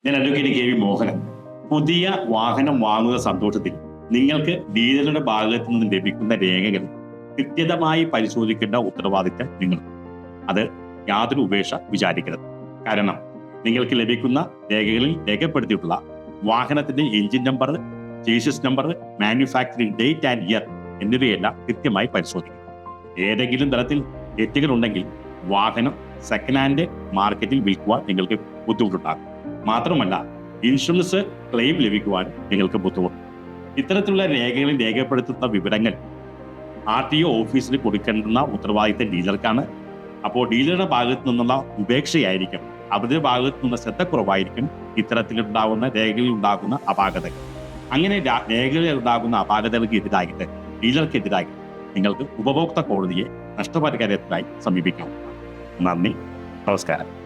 ഞാൻ advocate K V Mohanan. പുതിയ വാഹനം വാങ്ങുന്ന സന്തോഷത്തിൽ നിങ്ങൾക്ക് ഡീലറുടെ ഭാഗത്തു നിന്ന് ലഭിക്കുന്ന രേഖകൾ കൃത്യമായി പരിശോധിക്കേണ്ട ഉത്തരവാദിത്തം നിങ്ങൾ. അത് യാതൊരു ഉപേക്ഷ വിചാരിക്കരുത്. കാരണം നിങ്ങൾക്ക് ലഭിക്കുന്ന രേഖകളിൽ രേഖപ്പെടുത്തിയിട്ടുള്ള വാഹനത്തിന്റെ engine number, chassis number, manufacturing date and year എന്നിവയെല്ലാം കൃത്യമായി പരിശോധിക്കും. ഏതെങ്കിലും തരത്തിൽ തെറ്റുകൾ ഉണ്ടെങ്കിൽ വാഹനം സെക്കൻഡ് ഹാൻഡ് മാർക്കറ്റിൽ വിൽക്കുവാൻ നിങ്ങൾക്ക് ബുദ്ധിമുട്ടുണ്ടാകും. മാത്രമല്ല, ഇൻഷുറൻസ് ക്ലെയിം ലഭിക്കുവാൻ നിങ്ങൾക്ക് ബുദ്ധിമുട്ടും. ഇത്തരത്തിലുള്ള രേഖകളിൽ രേഖപ്പെടുത്തുന്ന വിവരങ്ങൾ RTO ഓഫീസിൽ കൊടുക്കേണ്ടുന്ന ഉത്തരവാദിത്തം ഡീലർക്കാണ്. അപ്പോൾ ഡീലറുടെ ഭാഗത്തു നിന്നുള്ള ഉപേക്ഷയായിരിക്കും, അവരുടെ ഭാഗത്തു നിന്നുള്ള ശ്രദ്ധക്കുറവായിരിക്കും ഇത്തരത്തിലുണ്ടാകുന്ന രേഖകളിൽ ഉണ്ടാകുന്ന അപാകതകൾ. അങ്ങനെ രേഖകളിൽ ഉണ്ടാകുന്ന അപാകതകൾക്ക് എതിരായിട്ട്, ഡീലർക്കെതിരായിട്ട് നിങ്ങൾക്ക് ഉപഭോക്തൃ കോടതിയെ നഷ്ടപരിഹാരത്തിനായി സമീപിക്കാം. നന്ദി, നമസ്കാരം.